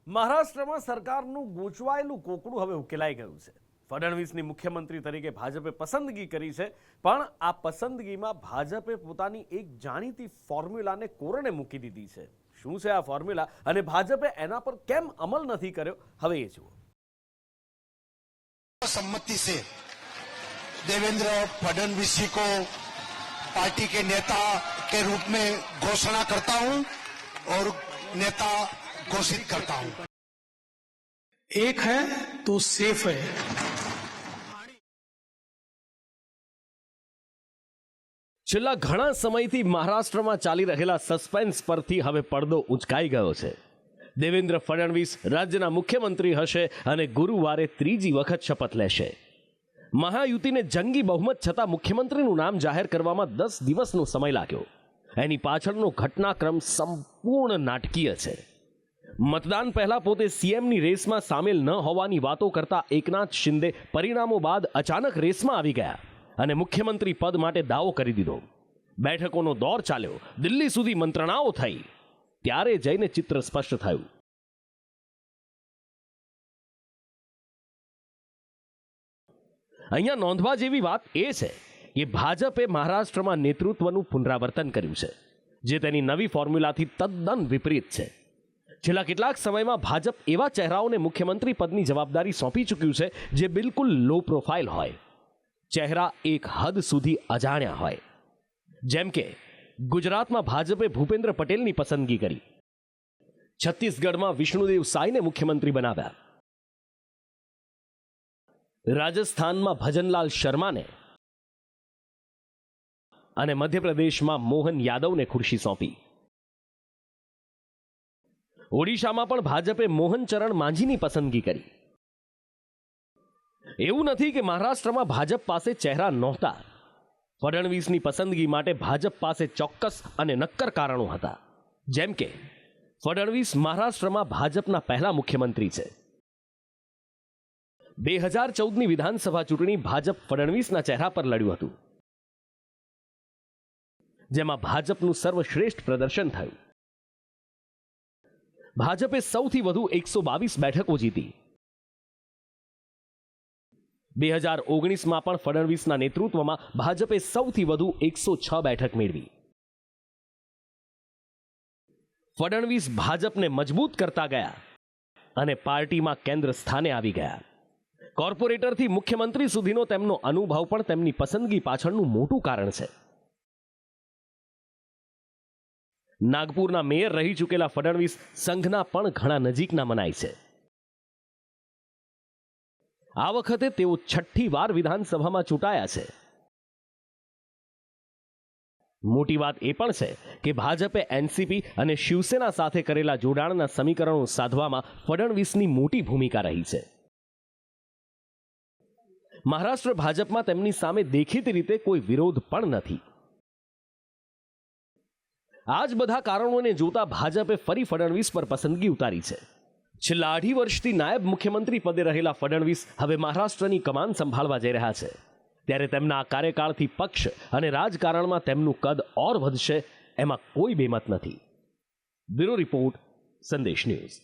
મહારાષ્ટ્રમાં સરકારનું ગૂંચવાયેલું કોકડું હવે ઉકેલાઈ ગયું છે। ફડણવીસની મુખ્યમંત્રી તરીકે ભાજપે પસંદગી કરી છે, પણ આ પસંદગીમાં ભાજપે પોતાની એક જાણીતી ફોર્મ્યુલાને કોરણે મૂકી દીધી છે। શું છે આ ફોર્મ્યુલા અને ભાજપે એના પર કેમ અમલ નથી કર્યો, હવે એ જુઓ। सम्मति से देवेंद्र फडणवीस जी को पार्टी के नेता के रूप में घोषणा करता हूं और नेता घोषित करता हूं। एक है तो सेफ है। છેલ્લા ઘણા સમયથી મહારાષ્ટ્રમાં ચાલી રહેલા સસ્પેન્સ પરથી હવે પડદો ઉંચકાઈ ગયો છે। દેવેન્દ્ર ફડણવીસ રાજ્યના મુખ્યમંત્રી હશે અને ગુરુવારે ત્રીજી વખત શપથ લેશે। મહાયુતિને જંગી બહુમત છતાં મુખ્યમંત્રીનું નામ જાહેર કરવામાં 10 દિવસનો સમય લાગ્યો। એની પાછળનો ઘટનાક્રમ સંપૂર્ણ નાટકીય છે। મતદાન પહેલા પોતે સીએમની રેસમાં સામેલ ન હોવાની વાતો કરતા એકનાથ શિંદે પરિણામો બાદ અચાનક રેસમાં આવી ગયા અને મુખ્યમંત્રી પદ માટે દાવો કરી દીધો। બેઠકોનો દોર ચાલ્યો, દિલ્હી સુધી મંત્રણાઓ થઈ, ત્યારે જઈને ચિત્ર સ્પષ્ટ થયું। અહીંયા નોંધવા જેવી વાત એ છે કે ભાજપે મહારાષ્ટ્રમાં નેતૃત્વનું પુનરાવર્તન કર્યું છે, જે તેની નવી ફોર્મ્યુલાથી તદ્દન વિપરીત છે। છેલ્લા કેટલાક સમયમાં ભાજપ એવા ચહેરાઓને મુખ્યમંત્રી પદની જવાબદારી સોંપી ચૂક્યું છે જે બિલકુલ લો પ્રોફાઇલ હોય, ચહેરા એક હદ સુધી અજાણ્યા હોય। જેમ કે ગુજરાતમાં ભાજપે ભૂપેન્દ્ર પટેલની પસંદગી કરી, છત્તીસગઢમાં વિષ્ણુદેવ સાયને મુખ્યમંત્રી બનાવ્યા, રાજસ્થાનમાં ભજનલાલ શર્માને અને મધ્યપ્રદેશમાં મોહન યાદવને ખુરશી સોંપી। ઓડિશામાં પણ ભાજપે મોહન ચરણ માંઝીની પસંદગી કરી। એવું નથી કે મહારાષ્ટ્રમાં ભાજપ પાસે ચહેરા નહોતા। ફડણવીસની પસંદગી માટે ભાજપ પાસે ચોક્કસ અને નક્કર કારણો હતા। જેમ કે ફડણવીસ મહારાષ્ટ્રમાં ભાજપના પહેલા મુખ્યમંત્રી છે। 2014ની વિધાનસભા ચૂંટણી ભાજપ ફડણવીસના ચહેરા પર લડ્યું હતું, જેમાં ભાજપનું સર્વશ્રેષ્ઠ પ્રદર્શન થયું। ભાજપે સૌથી વધુ 122 બેઠકો જીતી। 2019માં પણ ફડણવીસના નેતૃત્વમાં ભાજપે સૌથી વધુ 106 બેઠક મેળવી। ફડણવીસ ભાજપને મજબૂત કરતા ગયા અને પાર્ટીમાં કેન્દ્ર સ્થાને આવી ગયા। કોર્પોરેટરથી મુખ્યમંત્રી સુધીનો તેમનો અનુભવ પણ તેમની પસંદગી પાછળનું મોટું કારણ છે। નાગપુરના મેયર રહી ચૂકેલા ફડણવીસ સંઘના પણ ઘણા નજીકના મનાય છે। આ વખતે તેઓ 6ઠ્ઠી વાર વિધાનસભામાં ચૂંટાયા છે। મોટી વાત એ પણ છે કે ભાજપે એનસીપી અને શિવસેના સાથે કરેલા જોડાણના સમીકરણો સાધવામાં ફડણવીસની મોટી ભૂમિકા રહી છે। મહારાષ્ટ્ર ભાજપમાં તેમની સામે દેખીતી રીતે કોઈ વિરોધ પણ નથી। આ જ બધા કારણોને જોતા ભાજપે ફરી ફડણવીસ પર પસંદગી ઉતારી છે। છેલ્લા 2.5 વર્ષથી નાયબ મુખ્યમંત્રી પદે રહેલા ફડણવીસ હવે મહારાષ્ટ્રની કમાન સંભાળવા જઈ રહ્યા છે, ત્યારે તેમના આ કાર્યકાળથી પક્ષ અને રાજકારણમાં તેમનું કદ ઓર વધશે, એમાં કોઈ બેમત નથી। બ્યુરો રિપોર્ટ, સંદેશ ન્યૂઝ।